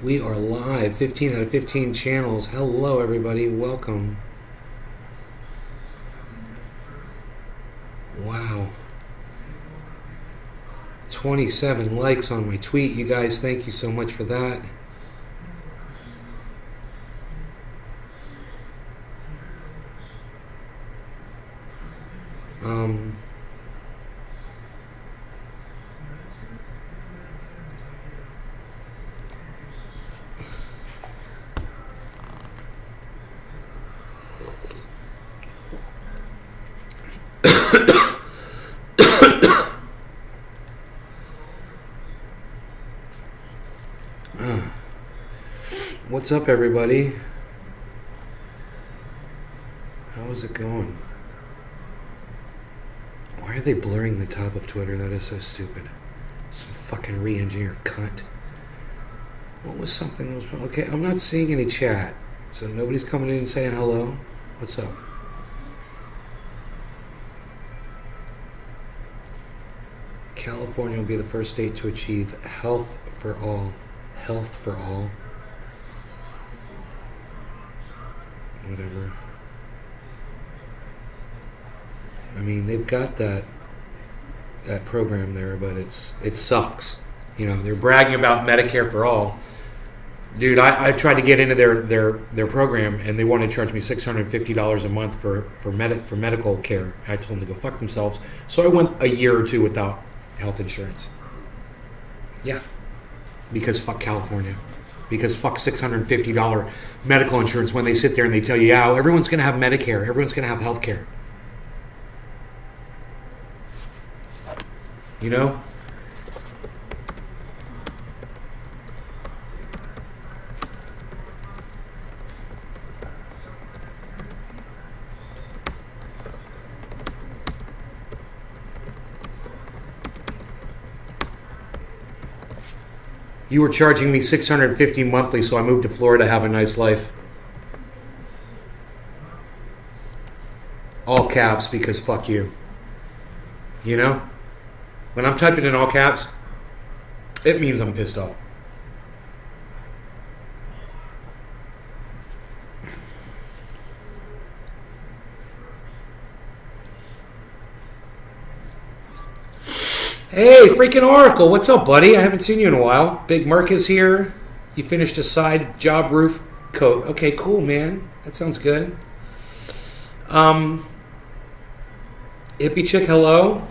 We are live, 15 out of 15 channels. Hello, everybody. Welcome. Wow. 27 likes on my tweet. You guys, thank you so much for that. What's up, everybody? How is it going? Why are they blurring the top of Twitter? That is so stupid. Some fucking re-engineered cunt. What was something that was... Okay, I'm not seeing any chat. So nobody's coming in and saying hello. What's up? California will be the first state to achieve health for all. Health for all. Whatever. I mean, they've got that program there, but it sucks. You know, they're bragging about Medicare for all. Dude, I tried to get into their program, and they wanted to charge me $650 a month for medical care. I told them to go fuck themselves. So I went a year or two without health insurance. Yeah, because fuck California. Because fuck $650 medical insurance when they sit there and they tell you, yeah, everyone's going to have Medicare. Everyone's going to have health care. You know? You were charging me $650 monthly, so I moved to Florida to have a nice life. All caps, because fuck you. You know? When I'm typing in all caps, it means I'm pissed off. Hey, freaking Oracle, what's up, buddy? I haven't seen you in a while. Big Merc is here. You finished a side job roof coat. Okay, cool, man. That sounds good. Hippie Chick, hello.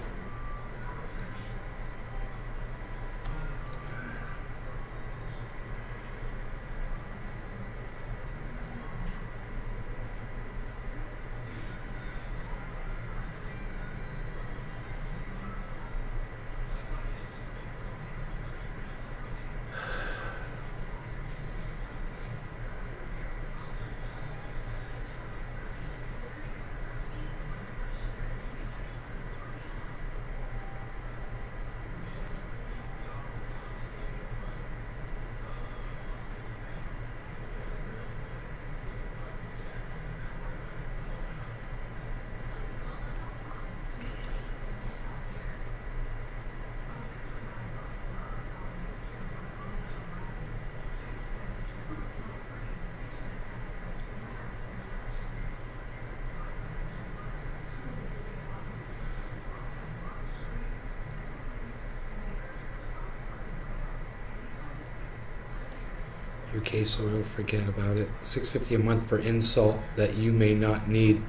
Your case oil, forget about it. $650 a month for insult that you may not need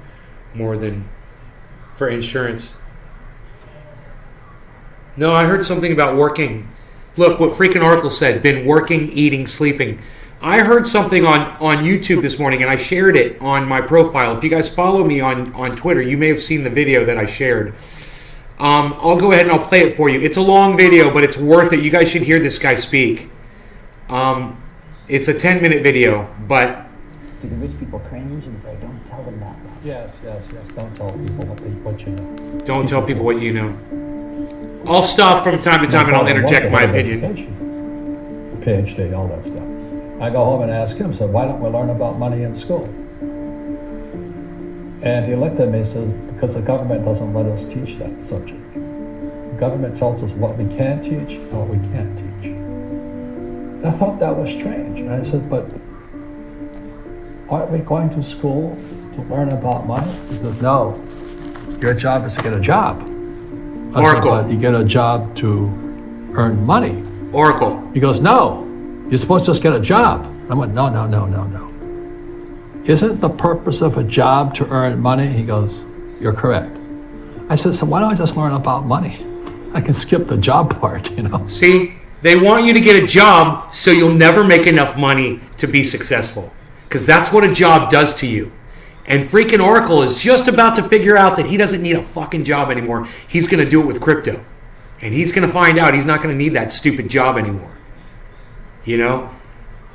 more than for insurance. No, I heard something about working. Look, what freaking Oracle said, been working, eating, sleeping. I heard something on YouTube this morning, and I shared it on my profile. If you guys follow me on Twitter, you may have seen the video that I shared. I'll go ahead and I'll play it for you. It's a long video, but it's worth it. You guys should hear this guy speak. It's a 10-minute video, but... Do the rich people cringe and say, don't tell them that? Yes. Don't tell people what you know. Don't tell people what you know. I'll stop from time to time and I'll interject my opinion. PhD, all that stuff. I go home and ask him, so why don't we learn about money in school? And he looked at me and said, because the government doesn't let us teach that subject. The government tells us what we can teach and what we can't teach. And I thought that was strange. And I said, but aren't we going to school to learn about money? He says, no, your job is to get a job. I Oracle. said, but you get a job to earn money. Oracle. He goes, no, you're supposed to just get a job. I went, no. Isn't the purpose of a job to earn money? He goes, you're correct. I said, so why don't I just learn about money? I can skip the job part, you know? See, they want you to get a job so you'll never make enough money to be successful. Because that's what a job does to you. And freaking Oracle is just about to figure out that he doesn't need a fucking job anymore. He's going to do it with crypto. And he's going to find out he's not going to need that stupid job anymore. You know?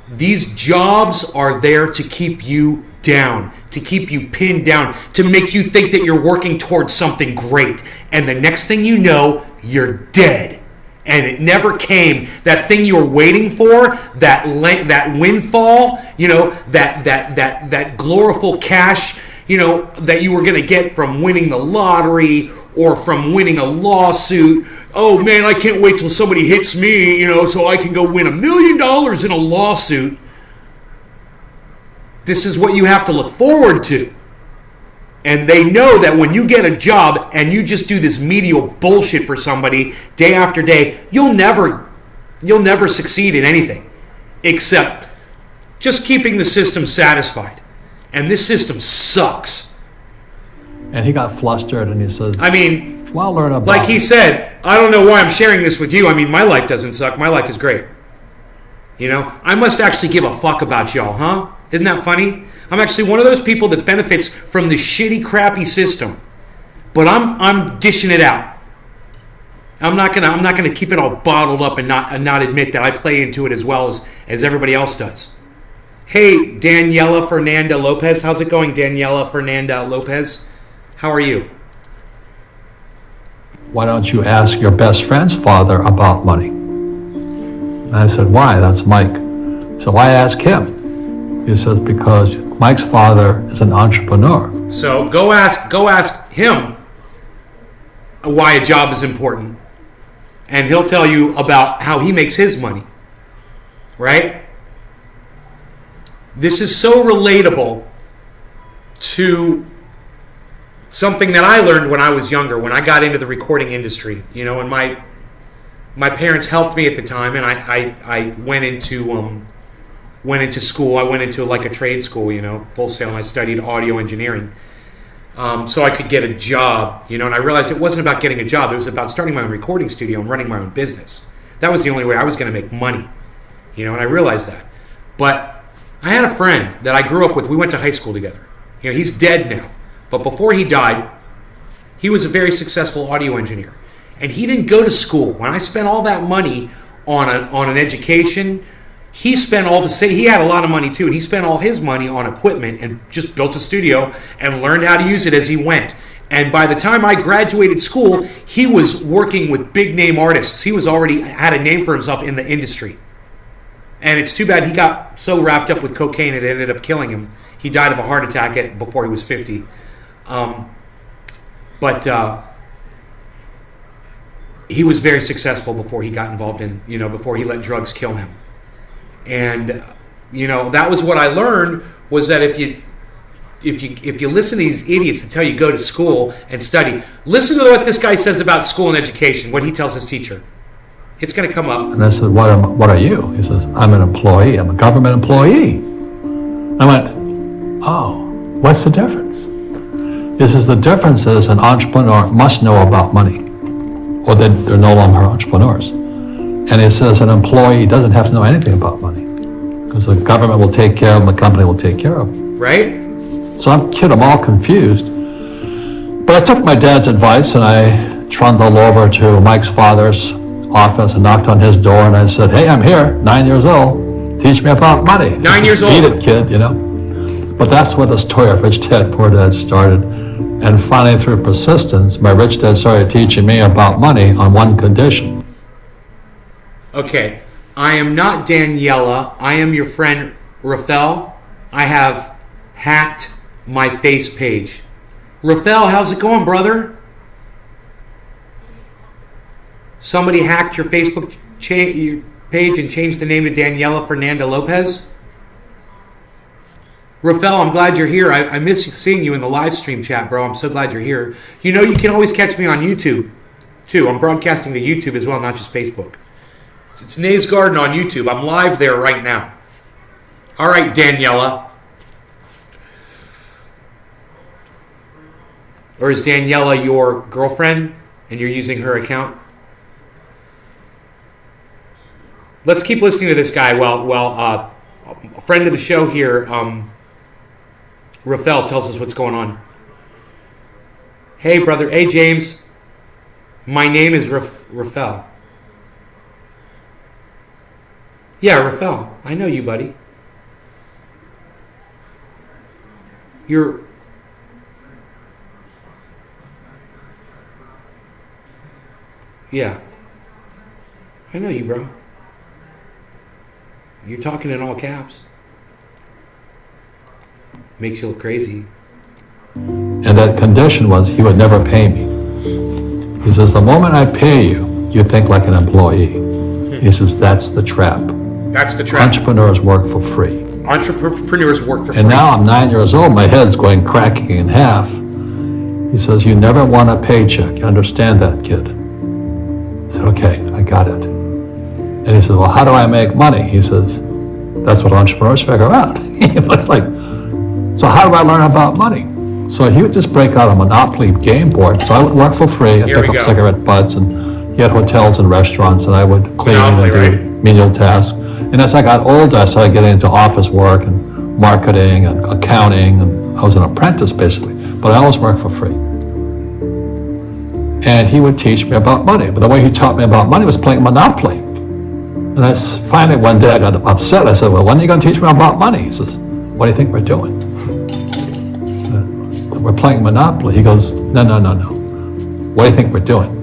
These jobs are there to keep you down, to keep you pinned down, to make you think that you're working towards something great. And the next thing you know, you're dead. And it never came. That thing you were waiting for, that windfall, you know, that glorified cash, you know, that you were going to get from winning the lottery or from winning a lawsuit. Oh man, I can't wait till somebody hits me, you know, so I can go win $1 million in a lawsuit. This is what you have to look forward to. And they know that when you get a job and you just do this menial bullshit for somebody day after day, you'll never succeed in anything except just keeping the system satisfied. And this system sucks. And he got flustered and he says, I mean, well, learn about like he said, I don't know why I'm sharing this with you. I mean, my life doesn't suck. My life is great. You know, I must actually give a fuck about y'all, huh? Isn't that funny? I'm actually one of those people that benefits from the shitty, crappy system. But I'm dishing it out. I'm not gonna keep it all bottled up and not admit that I play into it as well as everybody else does. Hey, Daniela Fernanda Lopez. How's it going, Daniela Fernanda Lopez? How are you? why don't you ask your best friend's father about money? And I said, why? That's Mike. So why ask him? He says, because Mike's father is an entrepreneur. So go ask him why a job is important. And he'll tell you about how he makes his money. Right? This is so relatable to something that I learned when I was younger, when I got into the recording industry. You know, and my parents helped me at the time, and I went into school. I went into like a trade school, you know, Full Sail, and I studied audio engineering. So I could get a job, you know, and I realized it wasn't about getting a job. It was about starting my own recording studio and running my own business. That was the only way I was going to make money, you know, and I realized that. But I had a friend that I grew up with. We went to high school together. You know, he's dead now. But before he died, he was a very successful audio engineer. And he didn't go to school. When I spent all that money on an education, he spent he had a lot of money too, and he spent all his money on equipment and just built a studio and learned how to use it as he went. And by the time I graduated school, he was working with big name artists. He was already had a name for himself in the industry. And it's too bad he got so wrapped up with cocaine it ended up killing him. He died of a heart attack before he was 50. He was very successful before he got involved in, you know, before he let drugs kill him. And, you know, that was what I learned, was that if you listen to these idiots that tell you go to school and study, listen to what this guy says about school and education, what he tells his teacher. It's going to come up. And I said, what are you? He says, I'm an employee. I'm a government employee. I went, oh, what's the difference? He says, the difference is an entrepreneur must know about money, or they're no longer entrepreneurs. And he says an employee doesn't have to know anything about money, because the government will take care of them, the company will take care of them. Right? So I'm all confused. But I took my dad's advice and I trundled over to Mike's father's office and knocked on his door and I said, hey, I'm here, 9 years old. Teach me about money. 9 years old. Beat it, kid, you know. But that's where the story of Rich Dad, Poor Dad started. And finally, through persistence, my rich dad started teaching me about money on one condition. Okay, I am not Daniela. I am your friend Rafael. I have hacked my face page. Rafael, how's it going, brother? Somebody hacked your Facebook page and change the name to Daniela Fernanda Lopez? Rafael, I'm glad you're here. I miss seeing you in the live stream chat, bro. I'm so glad you're here. You know, you can always catch me on YouTube, too. I'm broadcasting to YouTube as well, not just Facebook. It's Nays Garden on YouTube. I'm live there right now. All right, Daniela. Or is Daniela your girlfriend and you're using her account? Let's keep listening to this guy while a friend of the show here, Rafael, tells us what's going on. Hey, brother. Hey, James. My name is Rafael. Yeah, Rafael. I know you, buddy. You're... Yeah. I know you, bro. You're talking in all caps. Makes you look crazy. And that condition was he would never pay me. He says, the moment I pay you, you think like an employee. He says, that's the trap. That's the trap. Entrepreneurs work for free. Entrepreneurs work for free. And now I'm 9 years old, my head's going cracking in half. He says, you never want a paycheck. You understand that, kid? I said, okay, I got it. And he says, well, how do I make money? He says, that's what entrepreneurs figure out. It's like, so how do I learn about money? So he would just break out a Monopoly game board. So I would work for free. I'd pick up cigarette butts, and he had hotels and restaurants, and I would clean and do menial tasks. And as I got older, I started getting into office work and marketing and accounting, and I was an apprentice basically, but I always worked for free. And he would teach me about money, but the way he taught me about money was playing Monopoly. And finally one day I got upset. I said, well, when are you going to teach me about money? He says, what do you think we're doing? We're playing Monopoly. He goes, no. What do you think we're doing?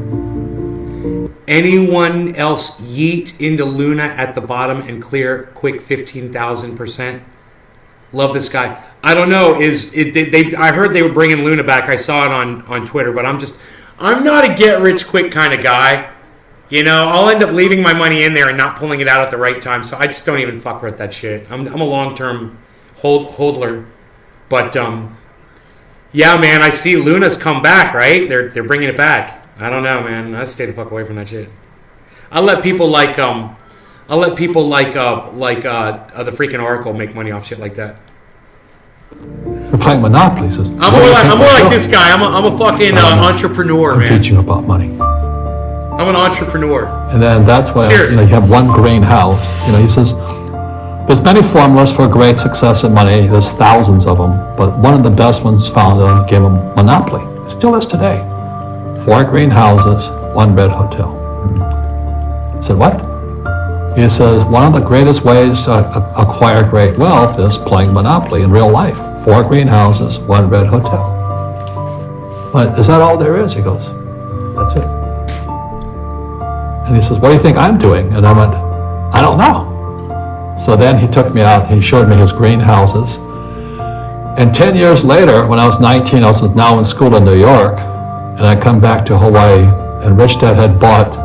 Anyone else yeet into Luna at the bottom and clear quick 15,000%? Love this guy. I don't know. I heard they were bringing Luna back. I saw it on Twitter, but I'm not a get rich quick kind of guy. You know, I'll end up leaving my money in there and not pulling it out at the right time. So I just don't even fuck with that shit. I'm a long-term hodler. But yeah, man, I see Luna's come back, right? They're bringing it back. I don't know, man. I stay the fuck away from that shit. I'll let people like the freaking Oracle make money off shit like that. We're playing Monopoly. Says, I'm more like this guy. I'm a fucking entrepreneur, man. Teaching about money. I'm an entrepreneur. And then that's why you have one greenhouse. He says, there's many formulas for great success in money. There's thousands of them, but one of the best ones found gave him Monopoly. It still is today. 4 greenhouses, 1 bed hotel. I said, what? He says, one of the greatest ways to acquire great wealth is playing Monopoly in real life. 4 greenhouses, 1 bed hotel. But is that all there is? He goes, that's it. And he says, what do you think I'm doing? And I went, I don't know. So then he took me out, he showed me his greenhouses. And 10 years later, when I was 19, I was now in school in New York, and I come back to Hawaii, and Rich Dad had bought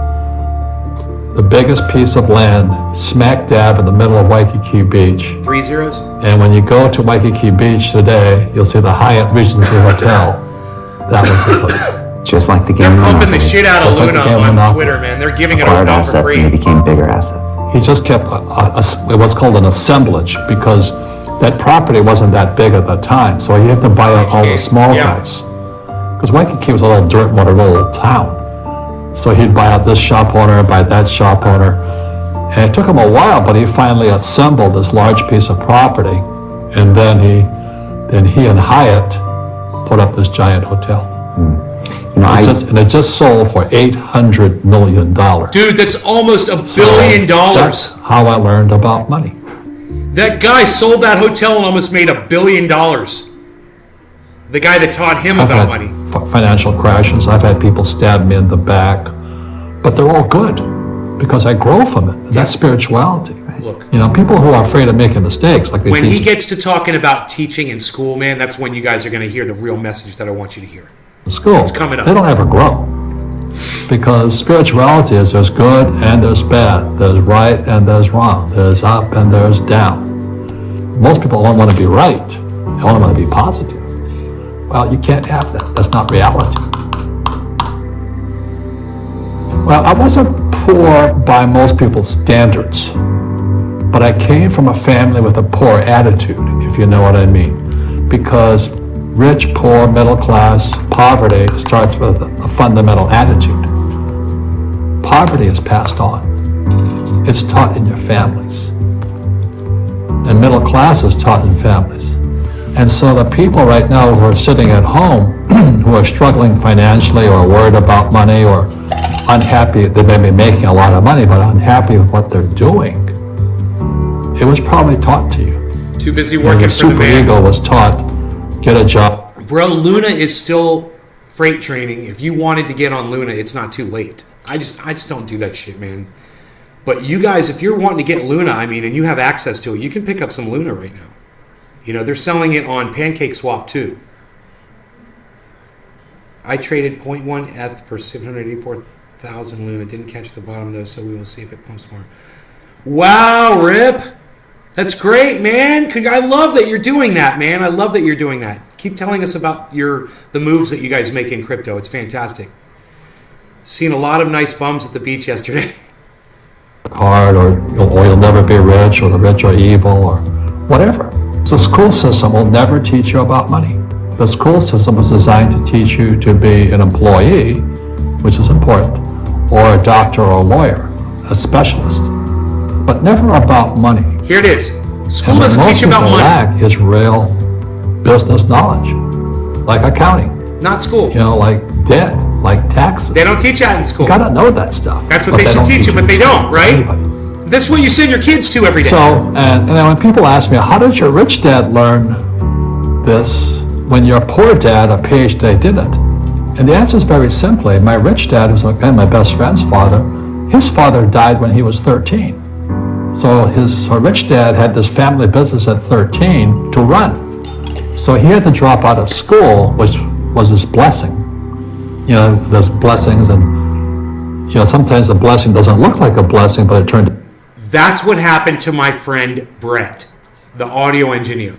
the biggest piece of land smack dab in the middle of Waikiki Beach. 3 zeros? And when you go to Waikiki Beach today, you'll see the Hyatt Regency Hotel. That was his hotel. Just like the game. They're pumping the shit out of Just like Luna the game on Monopoly. Twitter, man. They're giving it Acquired out for assets and they free. became bigger assets. He just kept what's called an assemblage, because that property wasn't that big at that time, so he had to buy out all the small guys. Because Waikiki was a little dirt water little town. So he'd buy out this shop owner, buy that shop owner. And it took him a while, but he finally assembled this large piece of property. And then he and Hyatt put up this giant hotel. And it just sold for $800 million. Dude, that's almost $1 billion. That's how I learned about money. That guy sold that hotel and almost made $1 billion. The guy that taught him about money. Financial crashes. I've had people stab me in the back, but they're all good because I grow from it. That's spirituality. Look, people who are afraid of making mistakes, like when he gets to talking about teaching in school, man, that's when you guys are going to hear the real message that I want you to hear. in school, it's coming up. They don't ever grow. Because spirituality is there's good and there's bad, there's right and there's wrong, there's up and there's down. Most people only want to be right, they only want to be positive. Well, you can't have that. That's not reality. Well, I wasn't poor by most people's standards, but I came from a family with a poor attitude, if you know what I mean. Because rich, poor, middle class, poverty starts with a fundamental attitude. Poverty is passed on. It's taught in your families. And middle class is taught in families. And so the people right now who are sitting at home, who are struggling financially or worried about money or unhappy, they may be making a lot of money, but unhappy with what they're doing, it was probably taught to you. Too busy working for the Super man. ego was taught, get a job. Bro, Luna is still freight training. If you wanted to get on Luna, it's not too late. I just don't do that shit, man. But you guys, if you're wanting to get Luna, I mean, and you have access to it, you can pick up some Luna right now. You know, they're selling it on Pancake Swap too. I traded 0.1 ETH for 784,000 Luna. Didn't catch the bottom though, so we will see if it pumps more. Wow, Rip. That's great, man. I love that you're doing that, man. I love that you're doing that. Keep telling us about the moves that you guys make in crypto. It's fantastic. Seen a lot of nice bums at the beach yesterday. Hard, or you'll never be rich, or the rich are evil, or whatever. The school system will never teach you about money. The school system was designed to teach you to be an employee, which is important, or a doctor or a lawyer, a specialist, but never about money. Here it is. School And doesn't what teach you most about people money. lack is real business knowledge, like accounting, Not school. like debt, like taxes. They don't teach that in school. You gotta know that stuff. That's what but they should don't teach you, but they don't, right? anybody. This is what you send your kids to every day. So, and then when people ask me, how did your rich dad learn this when your poor dad, a PhD, didn't? And the answer is very simply, my rich dad was again my best friend's father. His father died when he was 13. So his rich dad had this family business at 13 to run. So he had to drop out of school, which was his blessing. You know, there's blessings, and sometimes the blessing doesn't look like a blessing, but it turned. That's what happened to my friend Brett, the audio engineer.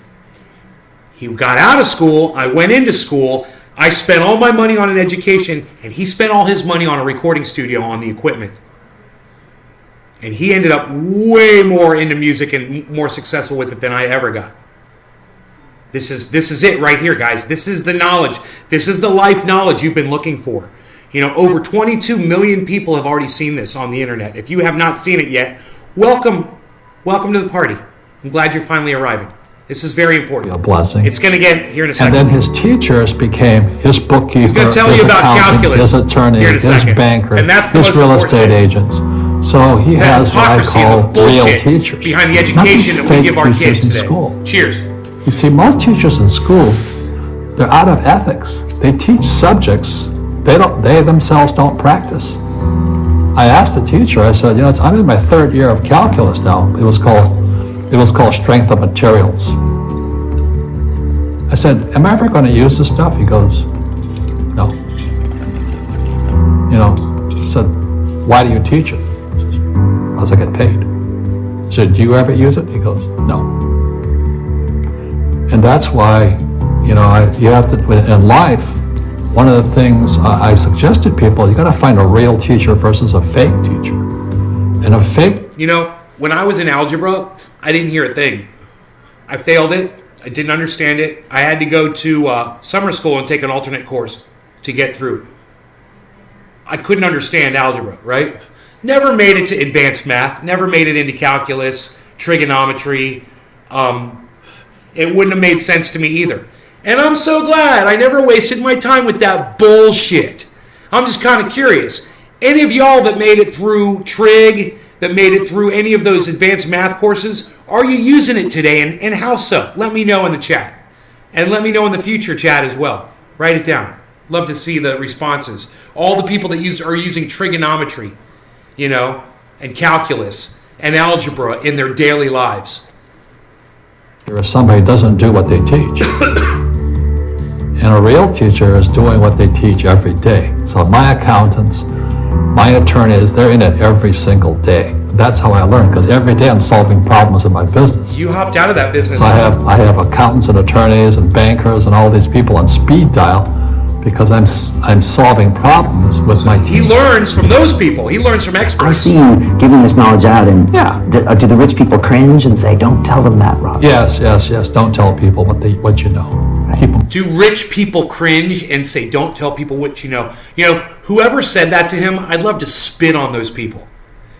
He got out of school. I went into school. I spent all my money on an education, and he spent all his money on a recording studio on the equipment. And he ended up way more into music and more successful with it than I ever got. This is it right here, guys. This is the knowledge. This is the life knowledge you've been looking for. You know, over 22 million people have already seen this on the internet. If you have not seen it yet, welcome to the party. I'm glad you're finally arriving. This is very important. A blessing. It's going to get here in a And second. then his teachers became his bookkeeper, He's gonna tell his you about accountant, calculus his attorney, here in a his second. banker, And that's the his most real important estate thing. agents. So he The has what I hypocrisy and the call real bullshit teachers. behind the Not these education that we fake give our teachers kids in today. school. Cheers. You see, most teachers in school, they're out of ethics. They teach subjects they themselves don't practice. I asked the teacher, I said, I'm in my third year of calculus now. It was called strength of materials. I said, am I ever going to use this stuff? He goes, no. I said, why do you teach it? He says, because I get paid. I said, do you ever use it? He goes, no. And that's why, you have to, in life, one of the things I suggested people, you got to find a real teacher versus a fake teacher. And a fake. When I was in algebra, I didn't hear a thing. I failed it. I didn't understand it. I had to go to summer school and take an alternate course to get through. I couldn't understand algebra, right? Never made it to advanced math. Never made it into calculus, trigonometry. It wouldn't have made sense to me either. And I'm so glad I never wasted my time with that bullshit. I'm just kind of curious. Any of y'all that made it through trig, that made it through any of those advanced math courses, are you using it today, and how so? Let me know in the chat. And let me know in the future chat as well. Write it down. Love to see the responses. All the people that are using trigonometry, and calculus and algebra in their daily lives. If somebody doesn't do what they teach. And a real teacher is doing what they teach every day. So my accountants, my attorneys, they're in it every single day. That's how I learn, because every day I'm solving problems in my business. You hopped out of that business. I have accountants and attorneys and bankers and all these people on speed dial because I'm solving problems with my He team. learns from those people. He learns from I experts. see you giving this knowledge out, and Yeah. do the rich people cringe and say, "Don't tell them that, Rob"? Yes. Don't tell people what you know. Keep them. Do rich people cringe and say, don't tell people what you know? You know, whoever said that to him, I'd love to spit on those people.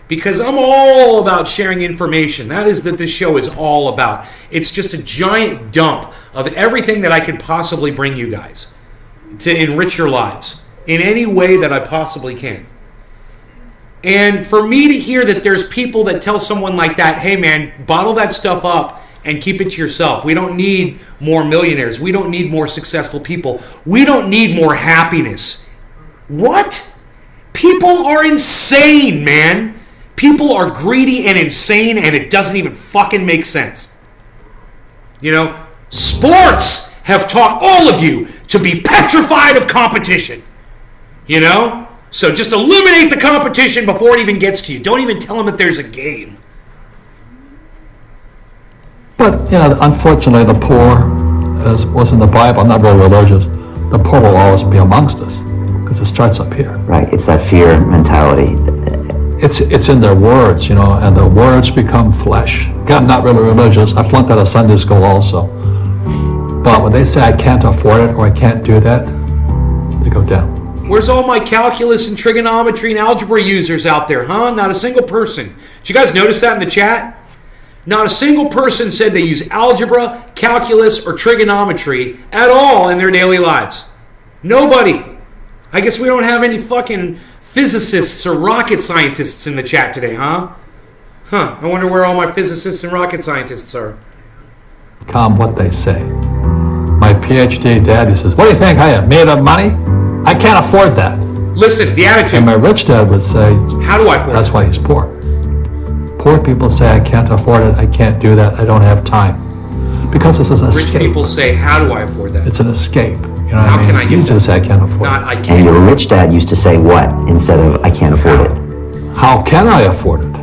Because I'm all about sharing information. That is what this show is all about. It's just a giant dump of everything that I could possibly bring you guys to enrich your lives in any way that I possibly can. And for me to hear that there's people that tell someone like that, hey man, bottle that stuff up and keep it to yourself. We don't need more millionaires. We don't need more successful people. We don't need more happiness. What? People are insane, man. People are greedy and insane, and it doesn't even fucking make sense. You know, sports have taught all of you to be petrified of competition. You know? So just eliminate the competition before it even gets to you. Don't even tell them that there's a game. But, unfortunately, the poor, as was in the Bible, I'm not very religious, the poor will always be amongst us, because it starts up here. Right, it's that fear mentality. It's in their words, and the words become flesh. Again, I'm not really religious. I flunked out of Sunday school also. But when they say I can't afford it or I can't do that, they go down. Where's all my calculus and trigonometry and algebra users out there, huh? Not a single person. Did you guys notice that in the chat? Not a single person said they use algebra, calculus, or trigonometry at all in their daily lives. Nobody. I guess we don't have any fucking physicists or rocket scientists in the chat today, huh? Huh, I wonder where all my physicists and rocket scientists are. Become what they say. My PhD daddy says, what do you think I am, made of money? I can't afford that. Listen, the attitude. And my rich dad would say, how do I afford that's it? why he's poor. Poor people say, I can't afford it, I can't do that, I don't have time. Because this is an Rich escape. people say, how do I afford that? It's an escape. You know How what I mean? can I get You just that? say, I can't afford Not, it. I And can't. your rich dad used to say what instead of "I can't afford it"? How can I afford it?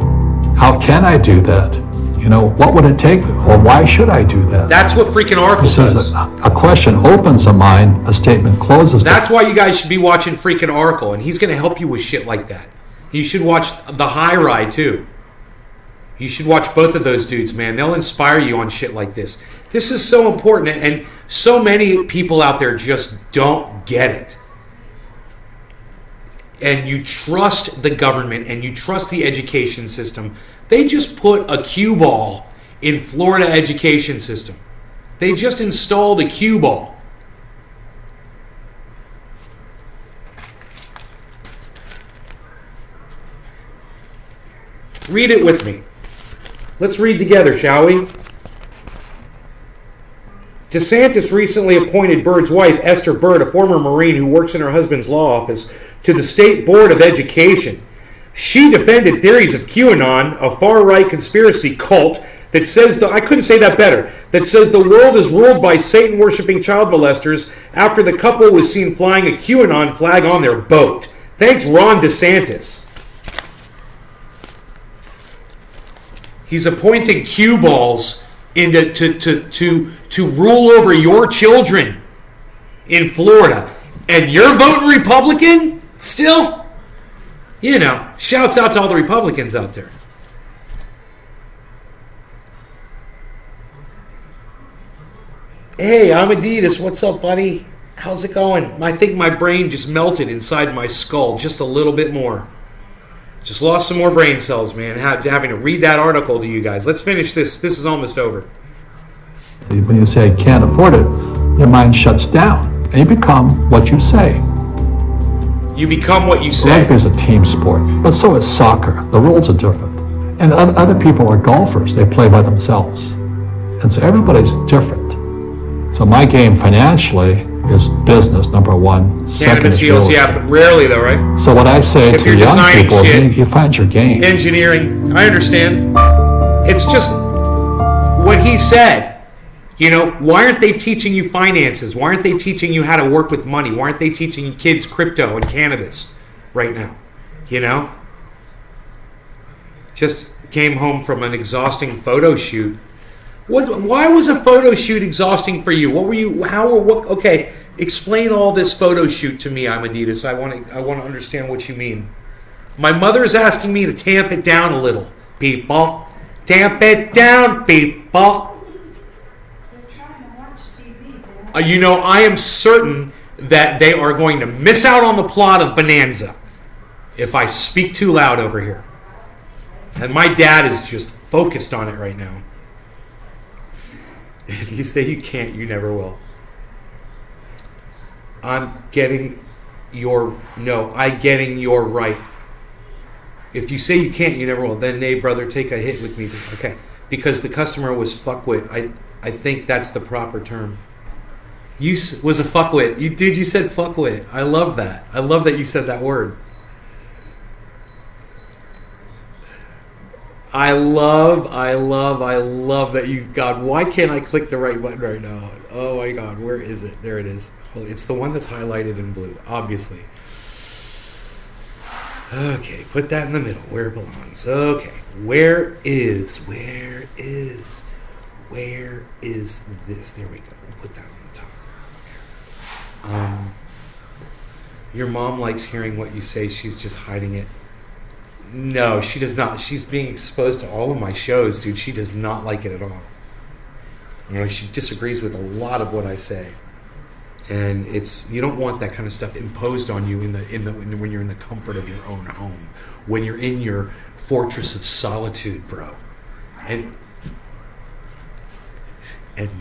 How can I do that? What would it take? Or why should I do that? That's what freaking Oracle He says does. a question opens a mind, a statement closes the That's why you guys should be watching freaking Oracle, and he's going to help you with shit like that. You should watch The High Ride, too. You should watch both of those dudes, man. They'll inspire you on shit like this. This is so important, and so many people out there just don't get it. And you trust the government, and you trust the education system. They just put a cue ball in Florida education system. They just installed a cue ball. Read it with me. Let's read together, shall we? DeSantis recently appointed Byrd's wife, Esther Byrd, a former Marine who works in her husband's law office, to the State Board of Education. She defended theories of QAnon, a far-right conspiracy cult that says, I couldn't say that better, that says the world is ruled by Satan-worshipping child molesters after the couple was seen flying a QAnon flag on their boat. Thanks, Ron DeSantis. He's appointing cue balls to rule over your children in Florida. And you're voting Republican still? Shouts out to all the Republicans out there. Hey, I'm Adidas. What's up, buddy? How's it going? I think my brain just melted inside my skull just a little bit more. Just lost some more brain cells, man. Having to read that article to you guys. Let's finish this. This is almost over. When you say I can't afford it, your mind shuts down, and you become what you say. You become what you say. Rugby is a team sport, but so is soccer. The rules are different. And other people are golfers. They play by themselves. And so everybody's different. So my game financially is business, number one. Second Cannabis is heals, real yeah, estate. but rarely though, right? So what I say If to you're young designing people shit, is you find your game. Engineering, I understand. It's just what he said. Why aren't they teaching you finances? Why aren't they teaching you how to work with money? Why aren't they teaching kids crypto and cannabis right now? You know? Just came home from an exhausting photo shoot. Why was a photo shoot exhausting for you? What were you? How? What? Okay, explain all this photo shoot to me. I'm Adidas. I want to understand what you mean. My mother is asking me to tamp it down a little, people. Tamp it down, people. You know, I am certain that they are going to miss out on the plot of Bonanza if I speak too loud over here. And my dad is just focused on it right now. If you say you can't, you never will. I'm getting your right. If you say you can't, you never will. Then, nay, brother, take a hit with me. Okay. Because the customer was fuckwit. I think that's the proper term. You was a fuckwit. You said fuckwit. I love that. I love that you said that word. I love that you, God, why can't I click the right button right now? Oh my God, where is it? There it is. It's the one that's highlighted in blue, obviously. Okay, put that in the middle, where it belongs. Okay, where is this? There we go. We'll put that on the top. Your mom likes hearing what you say. She's just hiding it. No, she does not. She's being exposed to all of my shows, dude. She does not like it at all. You know, she disagrees with a lot of what I say, and you don't want that kind of stuff imposed on you when you're in the comfort of your own home, when you're in your fortress of solitude, bro. And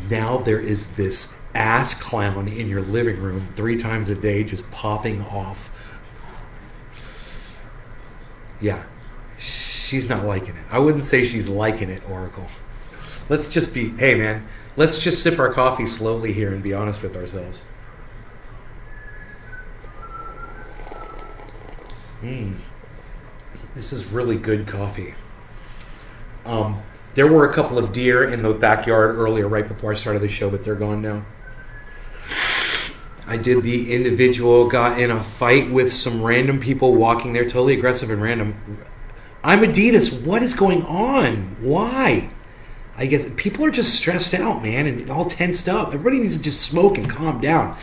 now there is this ass clown in your living room 3 times a day, just popping off. Yeah, she's not liking it. I wouldn't say she's liking it, Oracle. Let's just sip our coffee slowly here and be honest with ourselves. This is really good coffee. There were a couple of deer in the backyard earlier, right before I started the show, but they're gone now. I did the individual, got in a fight with some random people walking there, totally aggressive and random. I'm Adidas. What is going on? Why? I guess people are just stressed out, man, and all tensed up. Everybody needs to just smoke and calm down.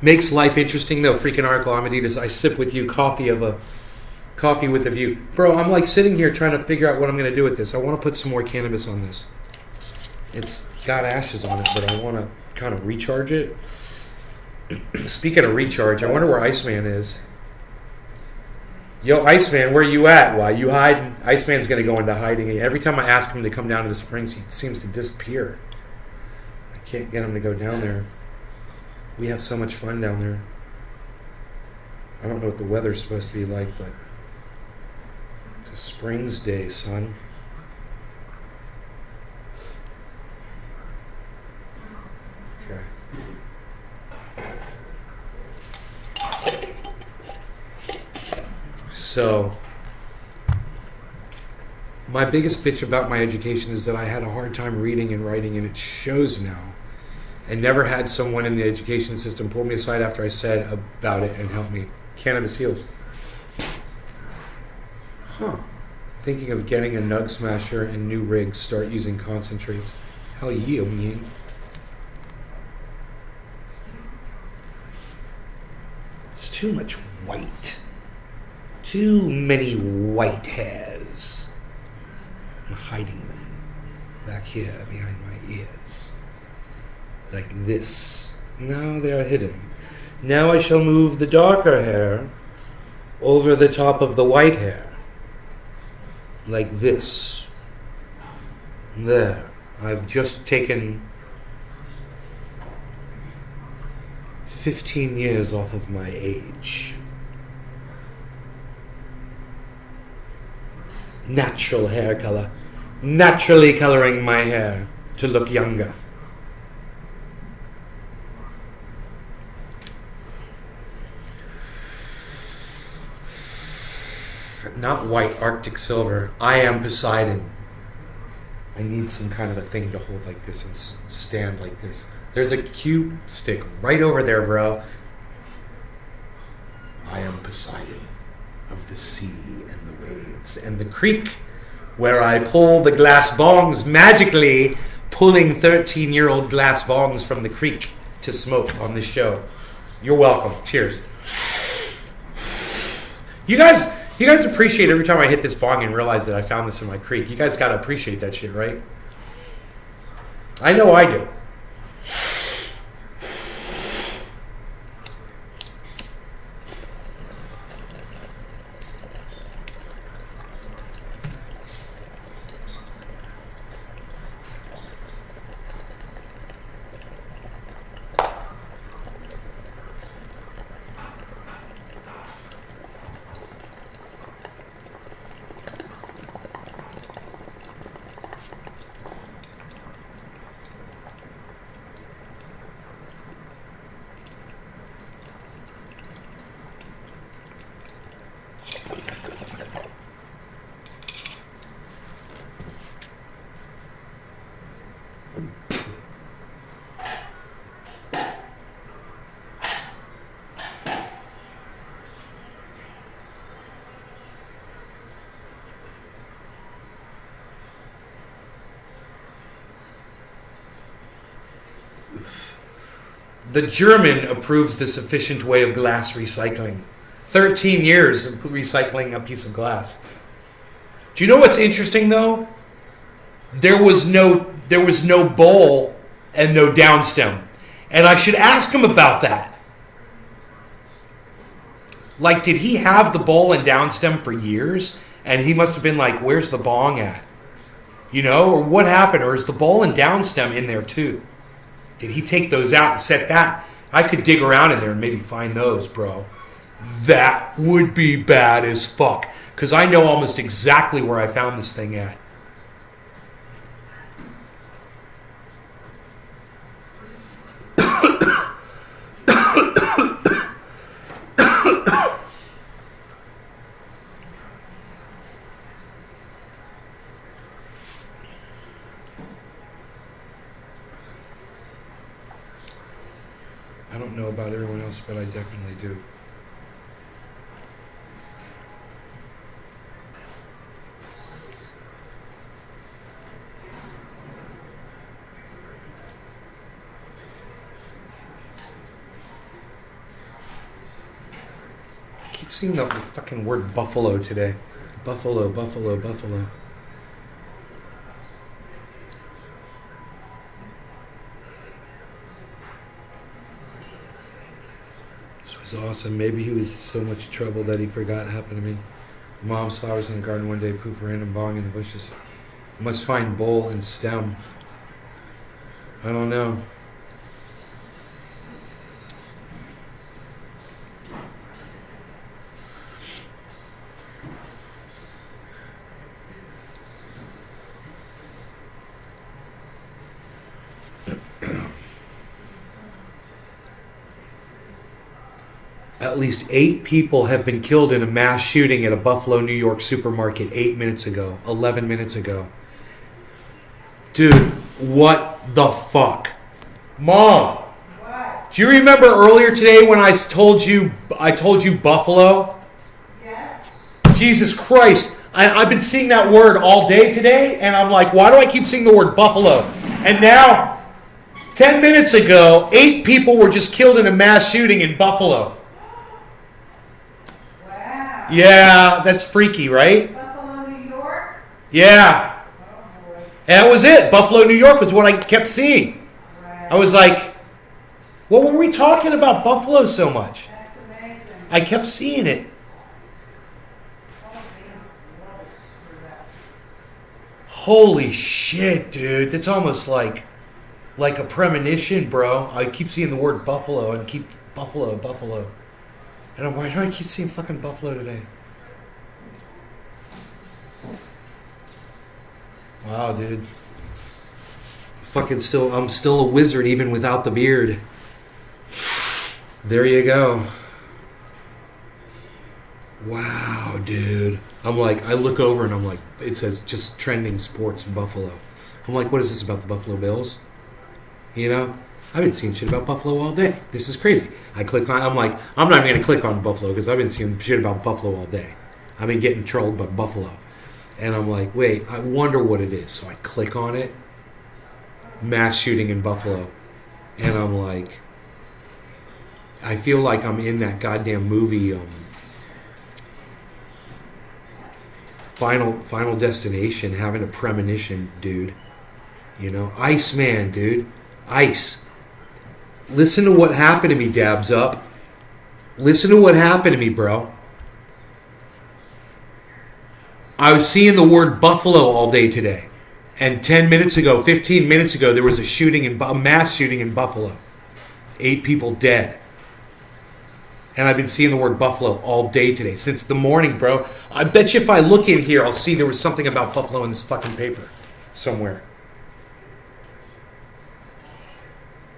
Makes life interesting, though. Freaking Oracle, I'm Adidas. I sip with you coffee with a view. Bro, I'm like sitting here trying to figure out what I'm going to do with this. I want to put some more cannabis on this. It's got ashes on it, but I want to kind of recharge it. Speaking of recharge, I wonder where Iceman is. Yo, Iceman, where you at? Why you hiding? Iceman's going to go into hiding. Every time I ask him to come down to the springs, he seems to disappear. I can't get him to go down there. We have so much fun down there. I don't know what the weather's supposed to be like, but it's a Springs day, son. Okay. So, my biggest bitch about my education is that I had a hard time reading and writing, and it shows now. And never had someone in the education system pull me aside after I said about it and help me. Cannabis heals. Thinking of getting a Nug Smasher and new rigs, start using concentrates. Hell yeah, man. There's too much white. Too many white hairs. I'm hiding them back here behind my ears. Like this. Now they are hidden. Now I shall move the darker hair over the top of the white hair. Like this. There. I've just taken 15 years off of my age. Natural hair color. Naturally coloring my hair to look younger. Not white, Arctic silver. I am Poseidon. I need some kind of a thing to hold like this and stand like this. There's a cute stick right over there, bro. I am Poseidon. of the sea and the waves and the creek where I pull the glass bongs, magically pulling 13-year-old glass bongs from the creek to smoke on this show. You're welcome. Cheers. You guys appreciate every time I hit this bong and realize that I found this in my creek. You guys gotta appreciate that shit, right? I know I do. The German approves this efficient way of glass recycling. 13 years of recycling a piece of glass. Do you know what's interesting though? There was no bowl and no downstem. And I should ask him about that. Like, did he have the bowl and downstem for years? And he must have been like, where's the bong at? You know, or what happened? Or is the bowl and downstem in there too? Did he take those out and set that? I could dig around in there and maybe find those, bro. That would be bad as fuck. Because I know almost exactly where I found this thing at. I don't know about everyone else, but I definitely do. I keep seeing the fucking word buffalo today. Buffalo, buffalo, buffalo. This was awesome. Maybe he was in so much trouble that he forgot it happened to me. Mom's flowers in the garden one day, poof, random bong in the bushes. Must find bowl and stem. I don't know. At least 8 people have been killed in a mass shooting at a Buffalo, New York supermarket 11 minutes ago. Dude, what the fuck? Mom, what? Do you remember earlier today when I told you Buffalo? Yes. Jesus Christ. I've been seeing that word all day today, and I'm like, why do I keep seeing the word Buffalo? And now, 10 minutes ago, 8 people were just killed in a mass shooting in Buffalo. Yeah, that's freaky, right? Buffalo, New York? Yeah. That was it. Buffalo, New York was what I kept seeing. Right. I was like, what were we talking about Buffalo so much? That's amazing. I kept seeing it. Holy shit, dude. That's almost like a premonition, bro. I keep seeing the word Buffalo and keep Buffalo. And why do I keep seeing fucking Buffalo today? Wow, dude. I'm still a wizard even without the beard. There you go. Wow, dude. I look over and I'm like, it says just trending sports in Buffalo. I'm like, what is this about the Buffalo Bills? You know? I've been seeing shit about Buffalo all day. This is crazy. I click on. I'm like, I'm not even gonna click on Buffalo because I've been seeing shit about Buffalo all day. I've been getting trolled by Buffalo, and I'm like, wait, I wonder what it is. So I click on it. Mass shooting in Buffalo, and I'm like, I feel like I'm in that goddamn movie, Final Destination, having a premonition, dude. You know, Iceman, dude, Ice. Listen to what happened to me, Dabs Up. Listen to what happened to me, bro. I was seeing the word Buffalo all day today. And 10 minutes ago, 15 minutes ago, there was a mass shooting in Buffalo. 8 people dead. And I've been seeing the word Buffalo all day today, since the morning, bro. I bet you if I look in here, I'll see there was something about Buffalo in this fucking paper somewhere.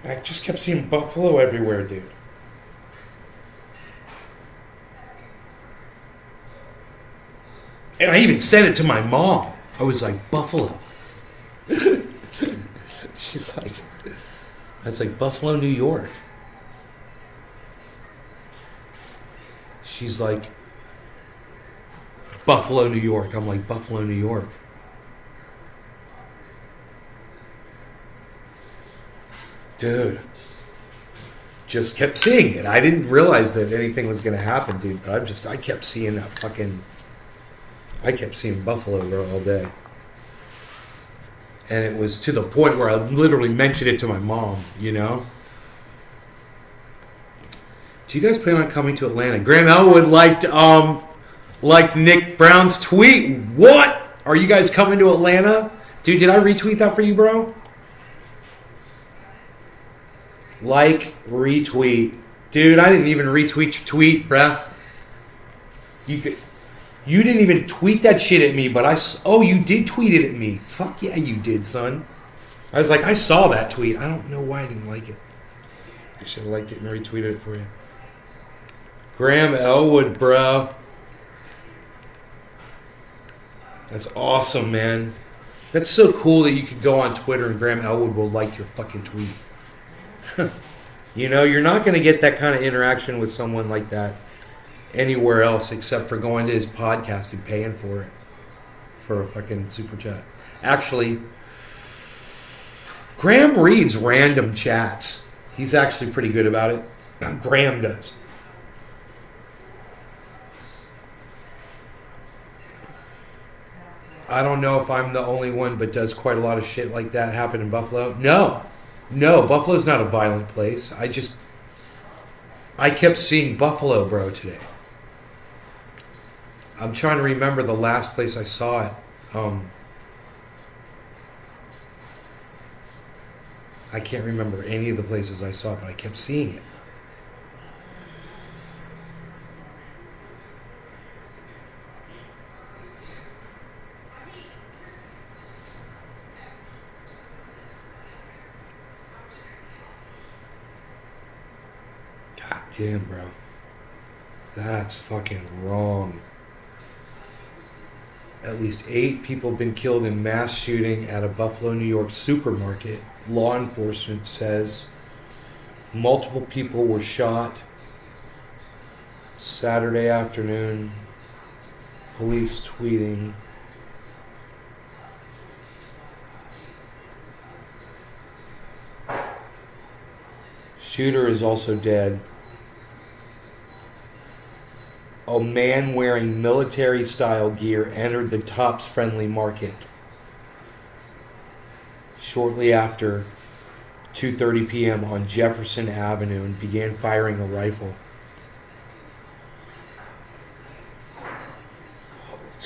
I just kept seeing Buffalo everywhere, dude. And I even said it to my mom. I was like, Buffalo. She's like, it's like Buffalo, New York. She's like, Buffalo, New York. I'm like, Buffalo, New York. Dude. Just kept seeing it. I didn't realize that anything was going to happen, dude. But I kept seeing that fucking... I kept seeing Buffalo all day. And it was to the point where I literally mentioned it to my mom, you know? Do you guys plan on coming to Atlanta? Graham Elwood liked Nick Brown's tweet. What? Are you guys coming to Atlanta? Dude, did I retweet that for you, bro? Like, retweet. Dude, I didn't even retweet your tweet, bruh. You didn't even tweet that shit at me, but you did tweet it at me. Fuck yeah, you did, son. I was like, I saw that tweet. I don't know why I didn't like it. I should have liked it and retweeted it for you. Graham Elwood, bro. That's awesome, man. That's so cool that you could go on Twitter and Graham Elwood will like your fucking tweet. You know, you're not going to get that kind of interaction with someone like that anywhere else except for going to his podcast and paying for it. For a fucking super chat. Actually, Graham reads random chats. He's actually pretty good about it. Graham does. I don't know if I'm the only one, but does quite a lot of shit like that happen in Buffalo? No, Buffalo's not a violent place. I kept seeing Buffalo, bro, today. I'm trying to remember the last place I saw it. I can't remember any of the places I saw it, but I kept seeing it. God damn, bro. That's fucking wrong. At least 8 people have been killed in mass shooting at a Buffalo, New York supermarket. Law enforcement says multiple people were shot Saturday afternoon. Police tweeting. Shooter is also dead. A man wearing military-style gear entered the Tops Friendly Market shortly after 2:30 p.m. on Jefferson Avenue and began firing a rifle.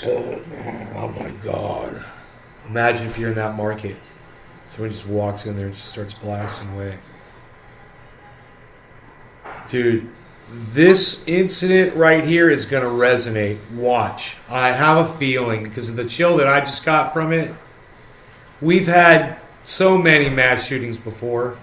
Oh my God. Imagine if you're in that market. Someone just walks in there and just starts blasting away. Dude. This incident right here is going to resonate. Watch. I have a feeling, because of the chill that I just got from it, we've had so many mass shootings before,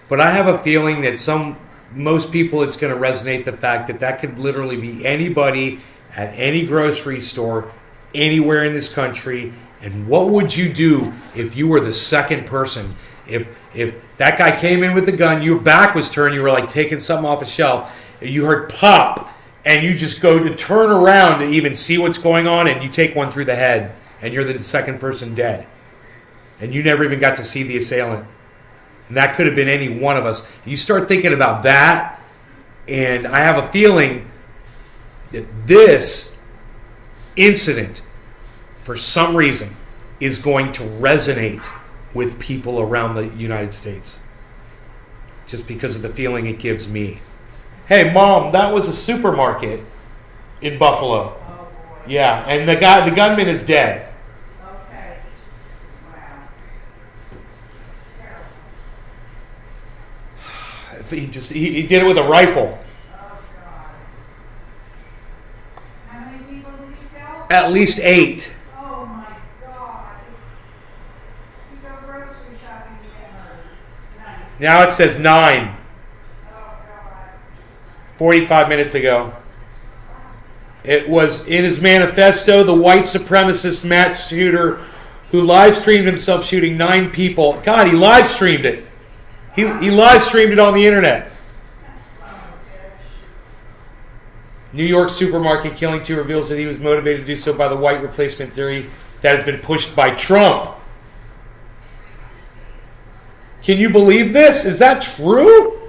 but I have a feeling that most people, it's going to resonate the fact that could literally be anybody at any grocery store, anywhere in this country. And what would you do if you were the second person If that guy came in with the gun, your back was turned, you were like taking something off a shelf, you heard pop, and you just go to turn around to even see what's going on, and you take one through the head, and you're the second person dead. And you never even got to see the assailant. And that could have been any one of us. You start thinking about that, and I have a feeling that this incident, for some reason, is going to resonate with people around the United States. Just because of the feeling it gives me. Hey, Mom, that was a supermarket in Buffalo. Oh, boy. Yeah, and the gunman is dead. Okay. Wow. Terrible. He did it with a rifle. Oh, God. How many people did he kill? At least 8. Oh, my God. You go grocery shopping, you get murdered. Nice. Now it says 9. Oh, God. 45 minutes ago. It was in his manifesto, the white supremacist mass shooter who live streamed himself shooting 9 people. God, he live streamed it. He live streamed it on the internet. New York supermarket killing 2 reveals that he was motivated to do so by the white replacement theory that has been pushed by Trump. Can you believe this? Is that true?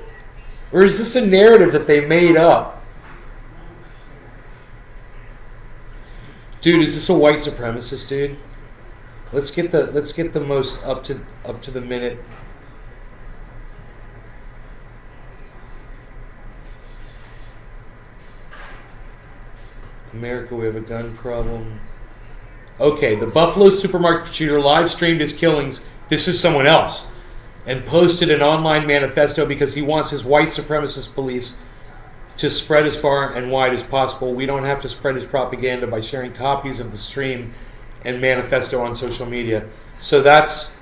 Or is this a narrative that they made up? Dude, is this a white supremacist, dude? Let's get the most up to the minute. America, we have a gun problem. Okay, the Buffalo supermarket shooter live streamed his killings. This is someone else. And posted an online manifesto because he wants his white supremacist police to spread as far and wide as possible. We don't have to spread his propaganda by sharing copies of the stream and manifesto on social media. So that's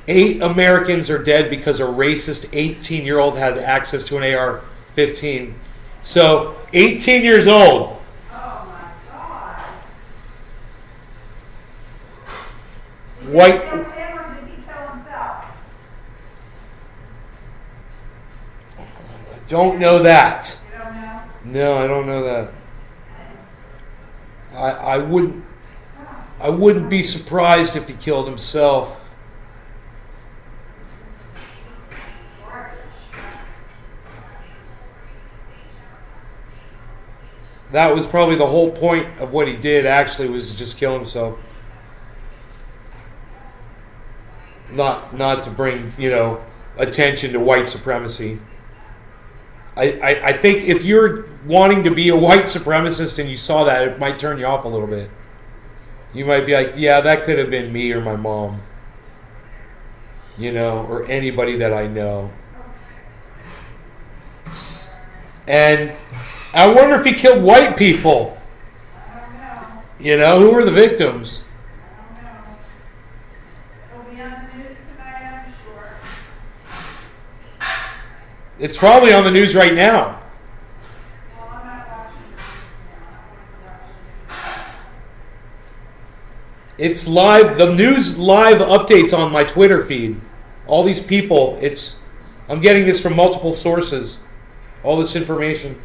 8 Americans are dead because a racist 18-year-old had access to an AR-15. So 18 years old. Oh, my God. White. Did he kill him or did he kill himself? Don't know that. You don't know? No, I don't know that. I wouldn't be surprised if he killed himself. That was probably the whole point of what he did, actually, was to just kill himself. Not to bring, attention to white supremacy. I think if you're wanting to be a white supremacist and you saw that, it might turn you off a little bit. You might be like, yeah, that could have been me or my mom. Or anybody that I know. And I wonder if he killed white people. I don't know. Who were the victims? I don't know. It'll be on the news tonight, I'm sure. It's probably on the news right now. Well, I'm not watching the news now. I'm watching. It's live. The news live updates on my Twitter feed. All these people. I'm getting this from multiple sources. All this information.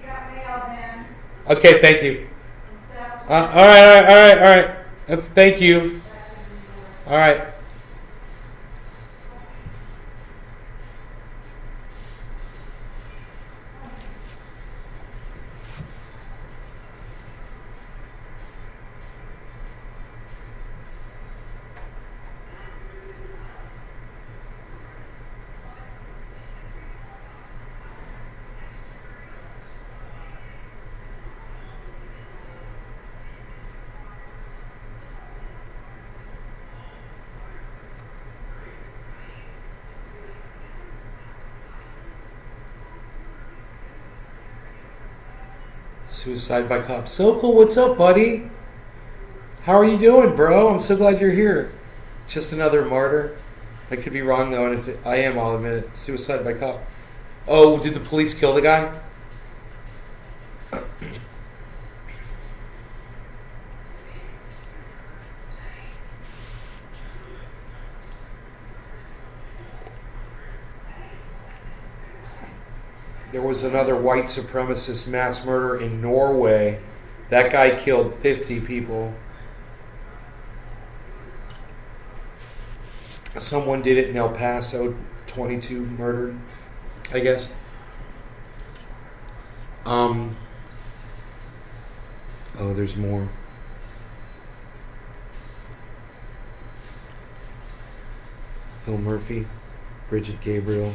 You got mail, man. Okay, thank you. Except All right. Thank you. All right. Suicide by cop. Sokol, what's up, buddy? How are you doing, bro? I'm so glad you're here. Just another martyr. I could be wrong, though, and if I am, I'll admit it. Suicide by cop. Oh, did the police kill the guy? There was another white supremacist mass murder in Norway. That guy killed 50 people. Someone did it in El Paso, 22 murdered, I guess. Oh, there's more. Phil Murphy, Bridget Gabriel.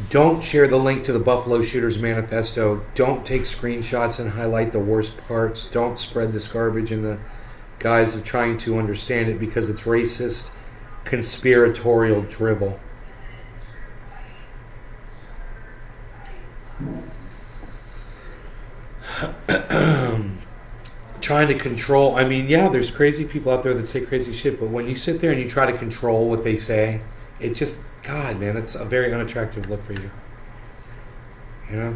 Don't share the link to the Buffalo Shooters Manifesto. Don't take screenshots and highlight the worst parts. Don't spread this garbage in the guise of trying to understand it because it's racist, conspiratorial drivel. Trying to control, I mean, yeah, there's crazy people out there that say crazy shit, but when you sit there and you try to control what they say, it just, God, man, that's a very unattractive look for you. You know?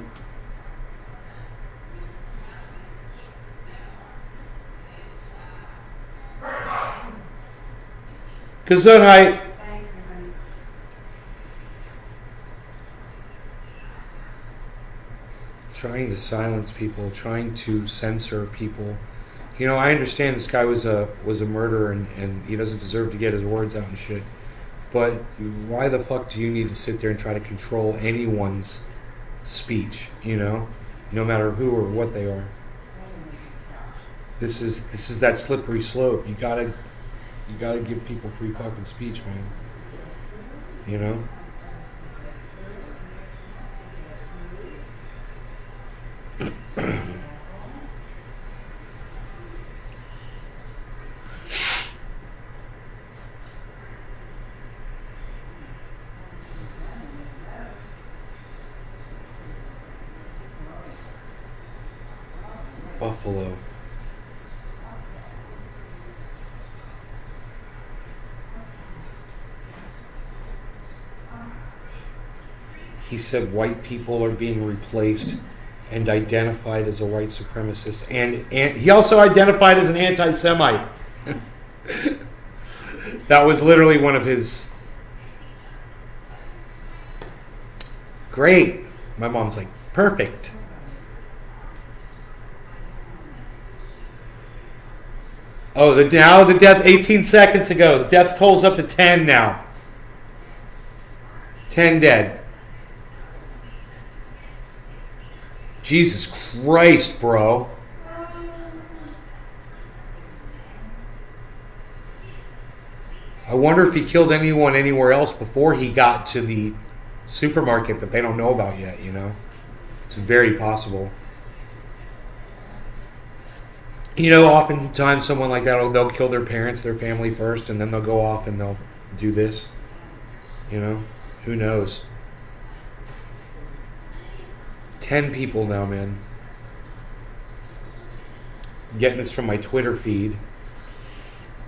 Gesundheit. Thanks, honey. Trying to silence people, trying to censor people. You know, I understand this guy was a murderer and he doesn't deserve to get his words out and shit. But why the fuck do you need to sit there and try to control anyone's speech, you know? No matter who or what they are. This is that slippery slope. You gotta give people free fucking speech, man. You know? Buffalo. He said white people are being replaced and identified as a white supremacist. And he also identified as an anti-Semite. That was literally one of his... Great. My mom's like, perfect. Oh, the death 18 seconds ago. The death toll's up to 10 now. 10 dead. Jesus Christ, bro. I wonder if he killed anyone anywhere else before he got to the supermarket that they don't know about yet, you know? It's very possible. You know, oftentimes someone like that, they'll kill their parents, their family first, and then they'll go off and they'll do this. You know? Who knows? 10 people now, man. Getting this from my Twitter feed.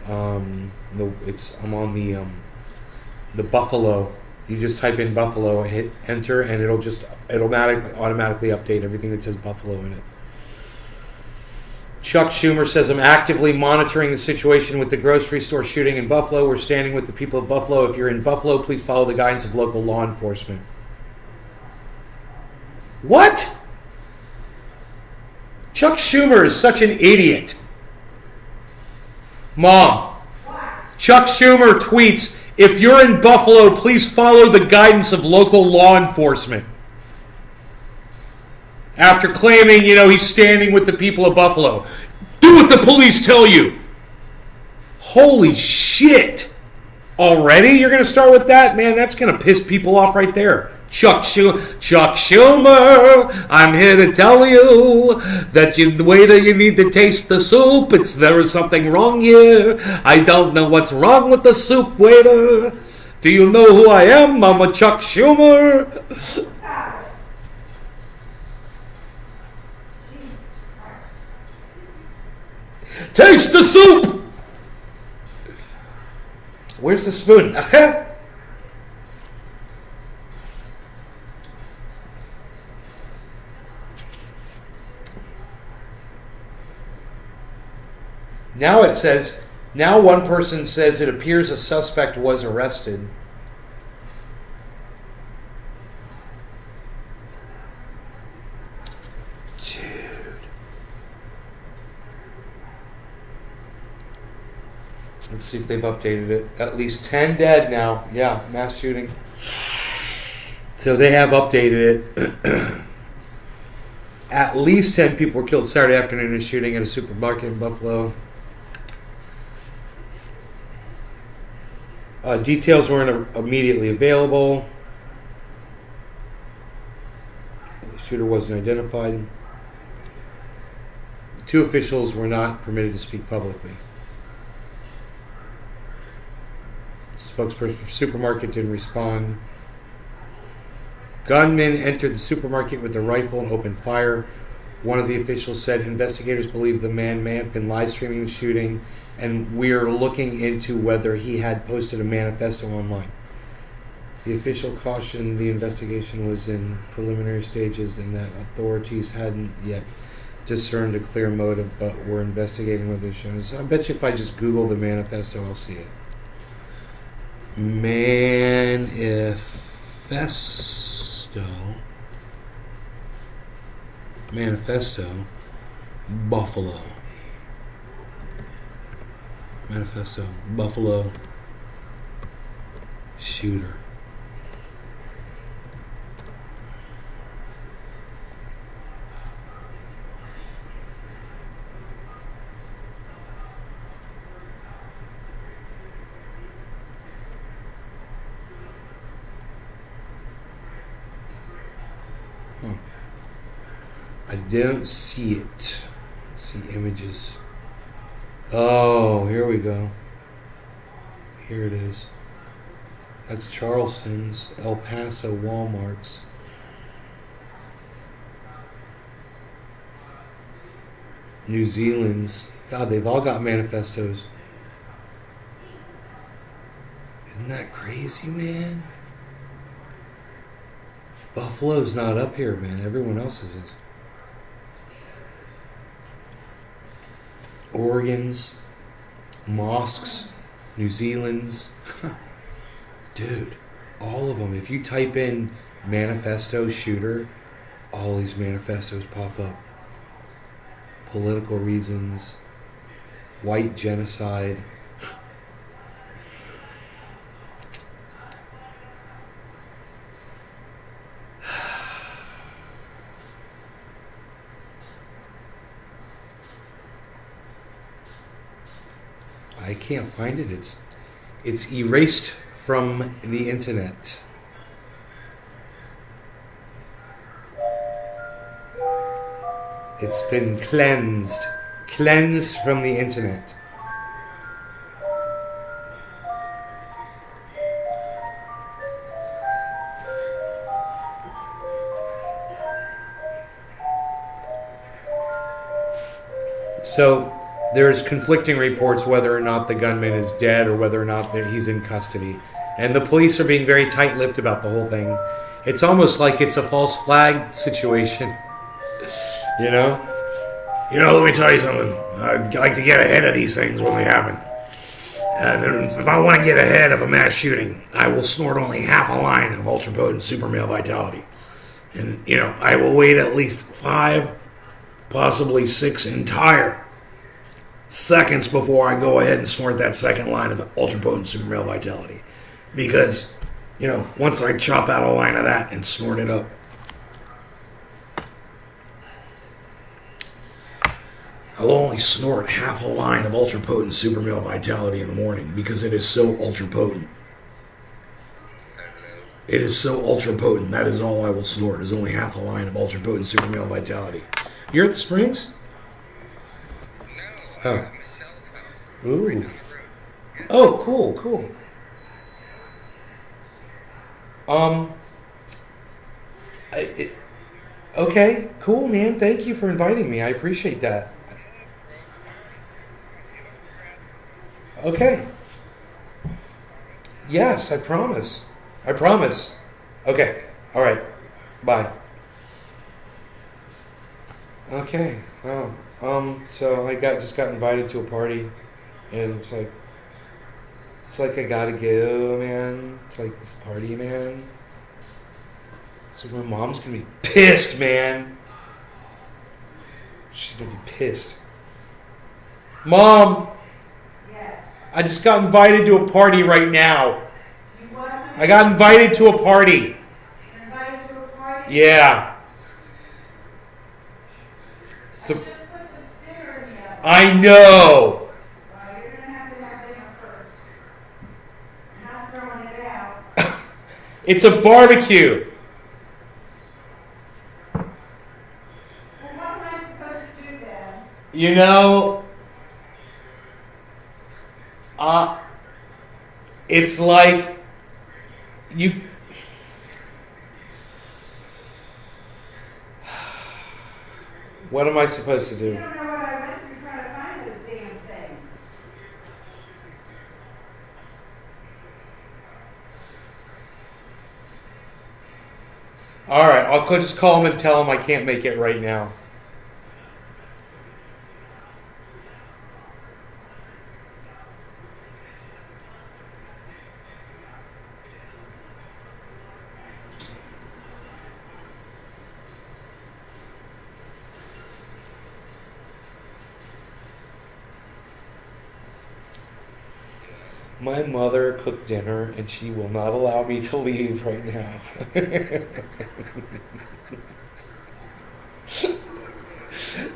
I'm on the Buffalo. You just type in Buffalo, hit enter, and it'll automatically update everything that says Buffalo in it. Chuck Schumer says, I'm actively monitoring the situation with the grocery store shooting in Buffalo. We're standing with the people of Buffalo. If you're in Buffalo, please follow the guidance of local law enforcement. What? Chuck Schumer is such an idiot. Mom, Chuck Schumer tweets, if you're in Buffalo, please follow the guidance of local law enforcement. After claiming, he's standing with the people of Buffalo. Do what the police tell you. Holy shit. Already? You're going to start with that? Man, that's going to piss people off right there. Chuck Schumer, I'm here to tell you that the waiter, you need to taste the soup. There is something wrong here. I don't know what's wrong with the soup, waiter. Do you know who I am? I'm a Chuck Schumer. Taste the soup. Where's the spoon? Now it says, now one person says it appears a suspect was arrested. Dude. Let's see if they've updated it. At least 10 dead now. Yeah, mass shooting. So they have updated it. At least 10 people were killed Saturday afternoon in a shooting at a supermarket in Buffalo. Details weren't immediately available. The shooter wasn't identified. Two officials were not permitted to speak publicly. Spokesperson for supermarket didn't respond. Gunmen entered the supermarket with a rifle and opened fire. One of the officials said investigators believe the man may have been live streaming the shooting, and we're looking into whether he had posted a manifesto online. The official cautioned the investigation was in preliminary stages and that authorities hadn't yet discerned a clear motive, but were investigating whether it shows. I bet you if I just Google the manifesto, I'll see it. Manifesto, Buffalo. Manifesto, Buffalo shooter. I don't see it. Let's see images. Oh, here we go. Here it is. That's Charleston's, El Paso Walmart's. New Zealand's. God, they've all got manifestos. Isn't that crazy, man? Buffalo's not up here, man. Everyone else's is. Oregon's, mosques, New Zealand's. Dude, all of them. If you type in manifesto shooter, all these manifestos pop up. Political reasons, white genocide. I can't find it. It's erased from the internet. It's been cleansed from the internet. So there's conflicting reports whether or not the gunman is dead or whether or not he's in custody. And the police are being very tight-lipped about the whole thing. It's almost like it's a false flag situation. You know? Let me tell you something. I like to get ahead of these things when they happen. And if I want to get ahead of a mass shooting, I will snort only half a line of ultra-potent super male vitality. And, I will wait at least 5, possibly 6 entire seconds before I go ahead and snort that second line of ultra potent super male vitality. Because, once I chop out a line of that and snort it up, I will only snort half a line of ultra potent super male vitality in the morning because it is so ultra potent. It is so ultra potent. That is all I will snort, is only half a line of ultra potent super male vitality. You're at the Springs? Oh. Ooh. Oh, cool. Okay, cool, man. Thank you for inviting me. I appreciate that. Okay. Yes, I promise. Okay. All right. Bye. Okay. Oh. So I just got invited to a party, and it's like I gotta go, man. It's like this party, man. So my mom's gonna be pissed, man. She's gonna be pissed. Mom, Yes. I just got invited to a party right now. You want to I got invited to a party. invite to a party? Yeah. I So just put the dinner in the oven. I know. You're gonna have to have dinner first. I'm not throwing it out. It's a barbecue. Well, what am I supposed to do then? You know, it's like you. What am I supposed to You do? don't know what I went through trying to find those damn things. All right, I'll just call him and tell him I can't make it right now. My mother cooked dinner and she will not allow me to leave right now.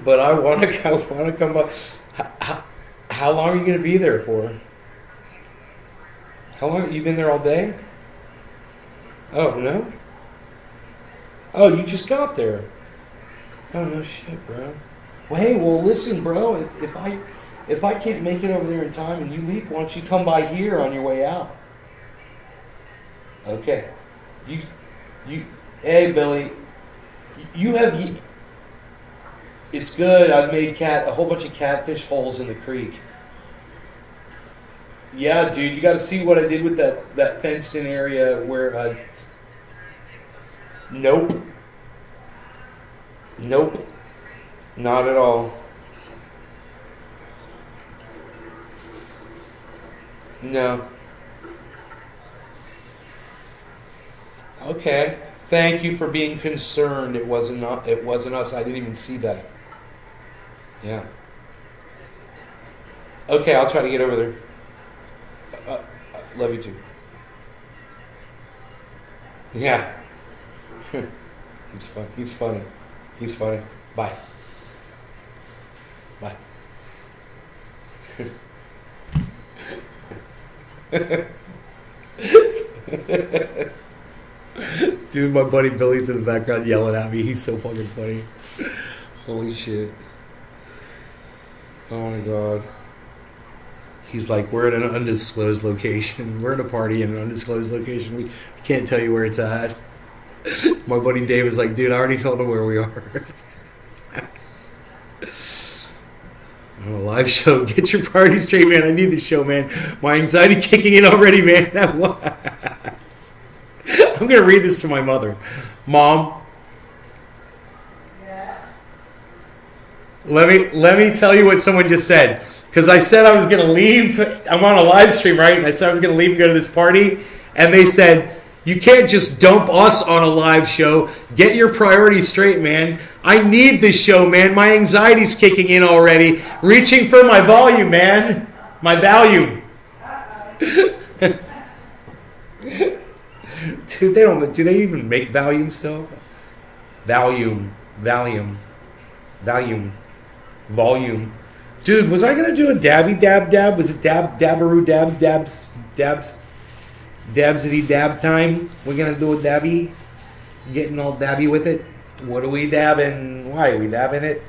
But I want to come by. How long are you going to be there for? How long? You been there all day? Oh, no? Oh, you just got there. Oh, no shit, bro. Well, hey, well, listen, bro. If I can't make it over there in time and you leave, why don't you come by here on your way out? Okay. Hey, Billy. It's good. I've made a whole bunch of catfish holes in the creek. Yeah, dude, you got to see what I did with that fenced-in area where. Nope. Nope. Not at all. No. Okay. Thank you for being concerned. It wasn't us. I didn't even see that. Yeah. Okay, I'll try to get over there. Love you too. Yeah. He's fun. He's funny. He's funny. Bye. Bye. Dude, my buddy Billy's in the background yelling at me. He's so fucking funny. Holy shit. Oh my god. He's like, we're in an undisclosed location. We're in a party in an undisclosed location. We can't tell you where it's at. My buddy Dave is like, dude, I already told him where we are. On a live show. Get your priorities straight, man. I need this show, man. My anxiety kicking in already, man. I'm going to read this to my mother. Mom, Yes. let me tell you what someone just said. Because I said I was going to leave. I'm on a live stream, right? And I said I was going to leave and go to this party. And they said, you can't just dump us on a live show. Get your priorities straight, man. I need this show, man. My anxiety's kicking in already. Reaching for my volume, man. My volume. Dude, do they even make Valium still? Volume. Dude, was I gonna do a dabby dab? Was it dabbaroo dabsity dab time? We're gonna do a dabby? Getting all dabby with it? What are we dabbing? Why are we dabbing it?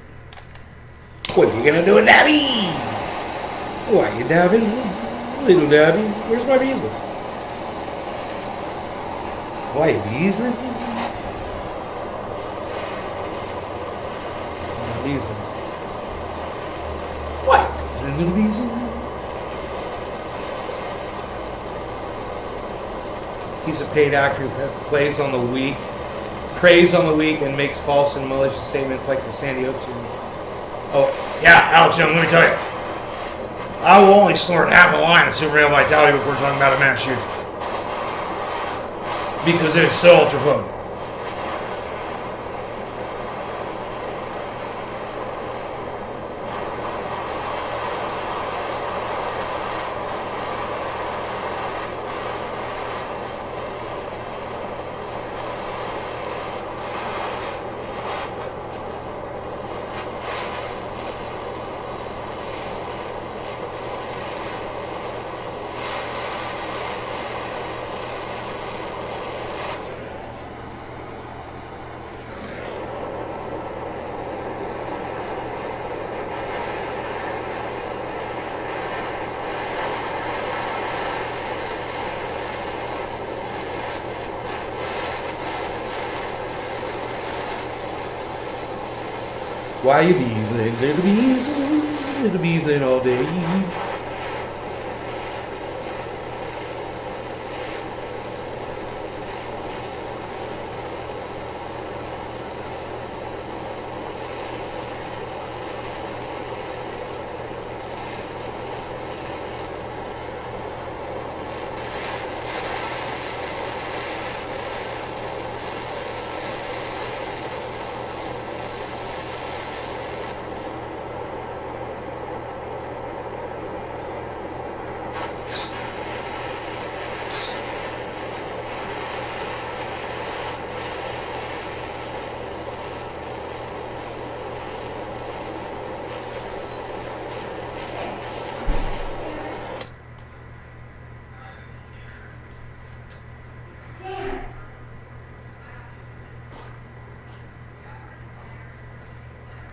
What are you gonna do a dabby? Why are you dabbing? Little dabby. Where's my beasley? Why beasley? Beasley. What? Is it little beasley? He's a paid actor who plays on the week. preys on the weak and makes false and malicious statements like the Sandy Hook shooting. Oh, yeah, Alex Jones, let me tell you. I will only snort half a line of Superman Vitality before talking about a mass shooting. Because it is so ultra potent. Why you beesling, little beesling all day?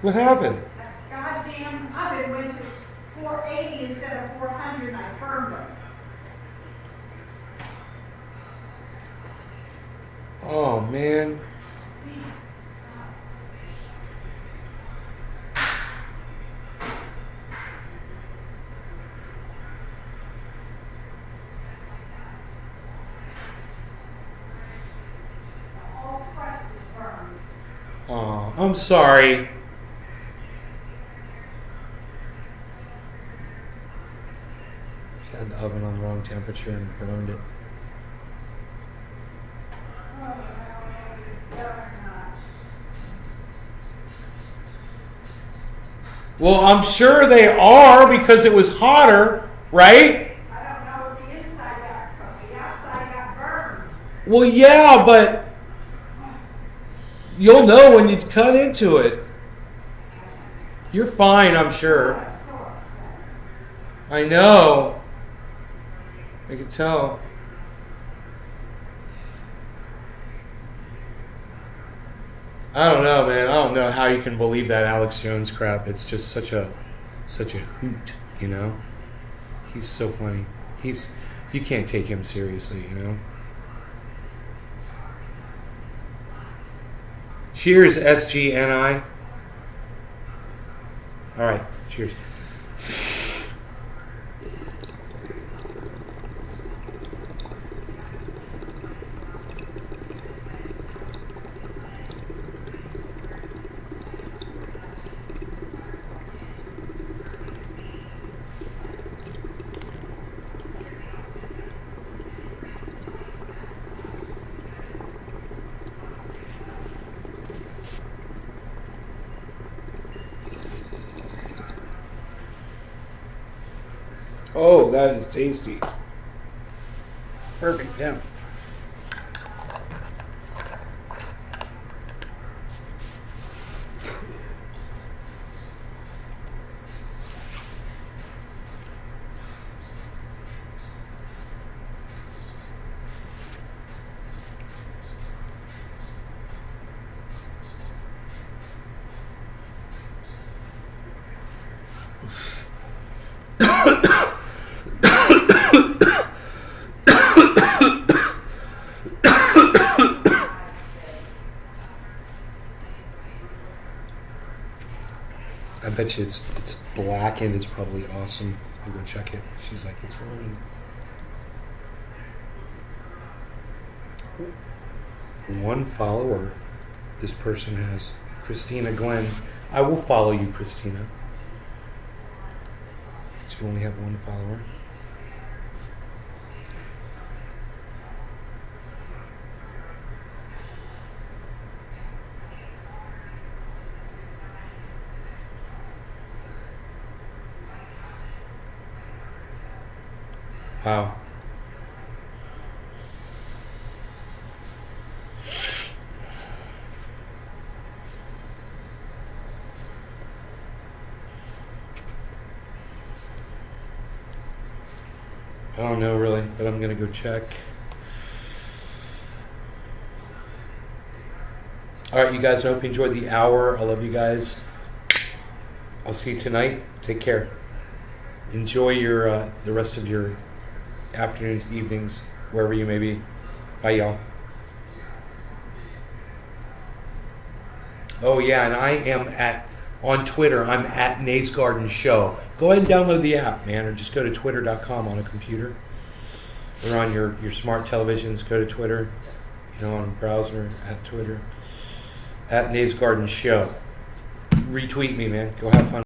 What happened? That goddamn oven went to 480 instead of 400 and I burned them. Oh man. All crust is burned. Oh, I'm sorry. Had the oven on the wrong temperature and burned it. Well, I'm sure they are because it was hotter, right? I don't know if the inside got cooked, the outside got burned. Well, yeah, but you'll know when you cut into it. You're fine, I'm sure. I'm so upset. I know. I can tell. I don't know, man. I don't know how you can believe that Alex Jones crap. It's just such a hoot, you know? He's so funny. You can't take him seriously, you know? Cheers, SGNI. All right, cheers. Oh, that is tasty. Perfect temp. I bet you it's blackened. It's probably awesome. I'll go check it. She's like, it's rolling. One follower. this person has. Christina Glenn. I will follow you, Christina. You only have one follower. Wow. I don't know really, but I'm gonna go check. All right, you guys. I hope you enjoyed the hour. I love you guys. I'll see you tonight. Take care. Enjoy your the rest of your afternoons, evenings, wherever you may be. Bye, y'all. Oh yeah, and I am on Twitter. I'm at Nate's Garden Show. Go ahead and download the app, man, or just go to twitter.com on a computer or on your smart televisions. Go to Twitter, on a browser at Twitter at Nate's Garden Show. Retweet me, man. Go have fun.